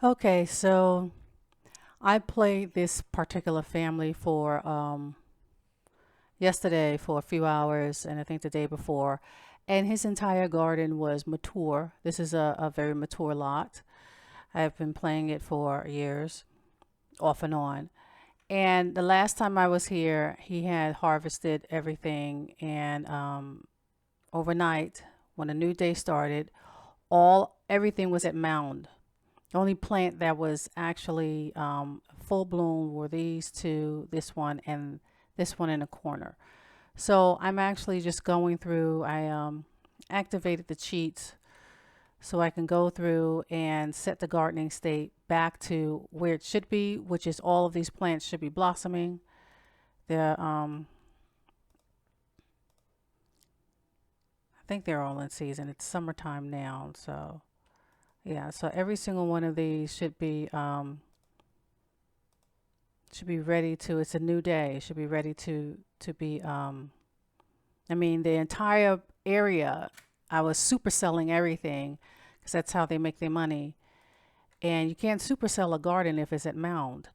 Okay, so I played this particular family for yesterday for a few hours, and I think the day before, and his entire garden was mature. This is a very mature lot. I've been playing it for years, off and on. And the last time I was here, he had harvested everything, and overnight, when a new day started, all everything was at mound. The only plant that was actually full bloom were these two, this one and this one in the corner. So I'm actually just going through. I activated the cheats so I can go through and set the gardening state back to where it should be, which is all of these plants should be blossoming. They're, I think they're all in season. It's summertime now, so yeah. So every single one of these should be ready to. It's a new day. It should be ready to be. I mean, the entire area. I was superselling everything because that's how they make their money. And you can't supersell a garden if it's at mound.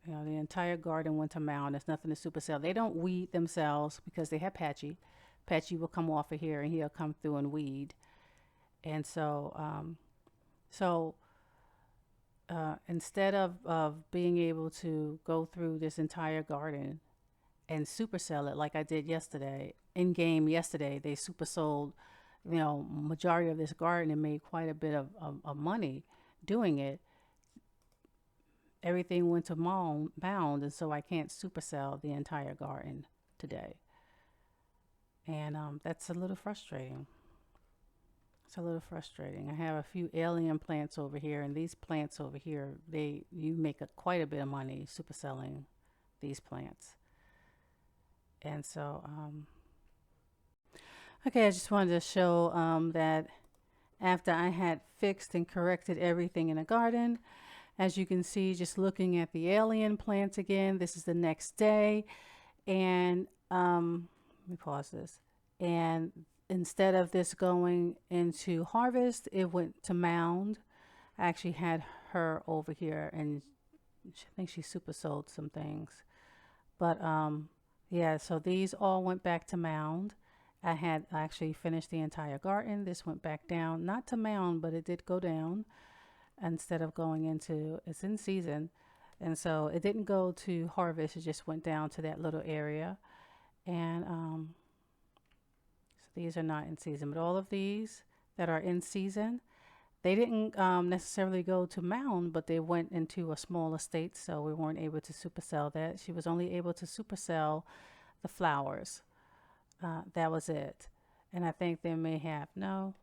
You know, the entire garden went to mound. There's nothing to supersell. They don't weed themselves because they have Patchy. Patchy will come off of here and he'll come through and weed. And so instead of being able to go through this entire garden and supersell it like I did yesterday, in game yesterday, they super sold, majority of this garden and made quite a bit of money doing it. Everything went to mound, and so I can't supersell the entire garden today. And that's a little frustrating. It's a little frustrating. I have a few alien plants over here, and these plants over here, you make quite a bit of money superselling these plants. And so, okay, I just wanted to show that after I had fixed and corrected everything in the garden, as you can see, just looking at the alien plants again, this is the next day. And let me pause this. And instead of this going into harvest, it went to mound. I actually had her over here, and I think she super sold some things. But yeah, so these all went back to mound. I had actually finished the entire garden. This went back down, not to mound, but it did go down instead of going into, it's in season. And so it didn't go to harvest, it just went down to that little area. And so these are not in season, but all of these that are in season, they didn't necessarily go to mound, but they went into a small estate, so we weren't able to supersell that. She was only able to supersell the flowers. That was it. And I think they may have, no,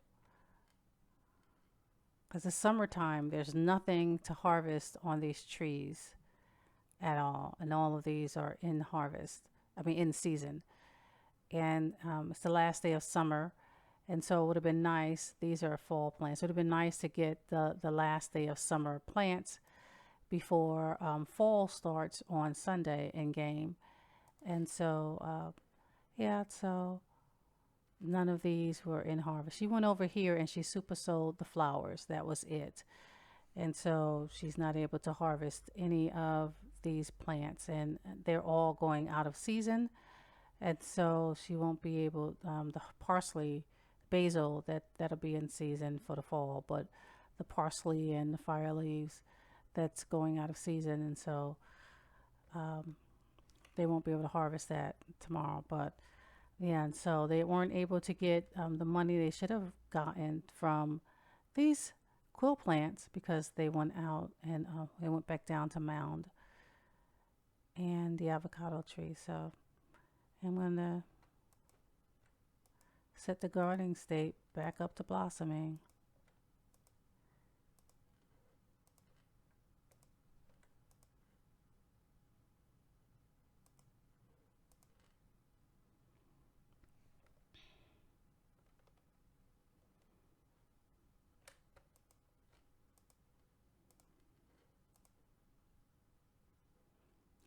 because it's summertime, there's nothing to harvest on these trees at all. And all of these are in harvest, I mean, in season. And it's the last day of summer. And so it would have been nice. These are fall plants. It would have been nice to get the last day of summer plants before fall starts on Sunday in game. And so, yeah, so none of these were in harvest. She went over here and she super sold the flowers. That was it. And so she's not able to harvest any of these plants. And they're all going out of season. And so she won't be able, the parsley, basil, that'll be in season for the fall, but the parsley and the fire leaves, that's going out of season. And so um, they won't be able to harvest that tomorrow. But yeah, and so they weren't able to get the money they should have gotten from these quill plants because they went out and they went back down to mound and the avocado tree. So I'm going to set the gardening state back up to blossoming.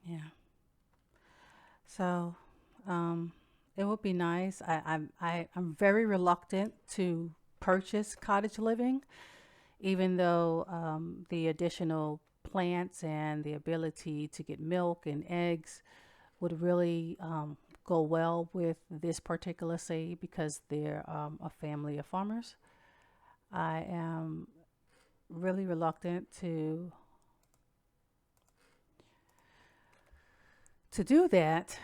Yeah. So it would be nice. I'm very reluctant to purchase cottage living, even though the additional plants and the ability to get milk and eggs would really go well with this particular seed because they're a family of farmers. I am really reluctant to do that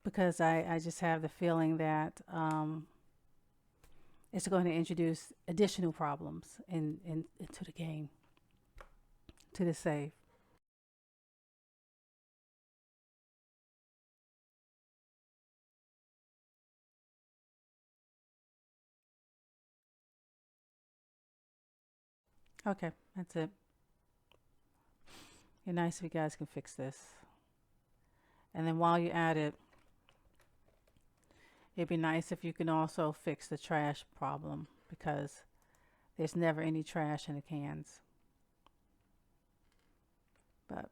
because I just have the feeling that it's going to introduce additional problems into the game, to the save. Okay, that's it. It'd be nice if you guys can fix this. And then while you're at it, it'd be nice if you can also fix the trash problem because there's never any trash in the cans. But,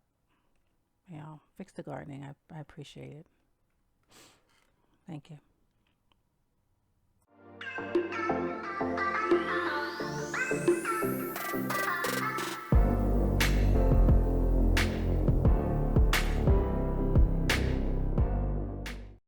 fix the gardening. I appreciate it. Thank you.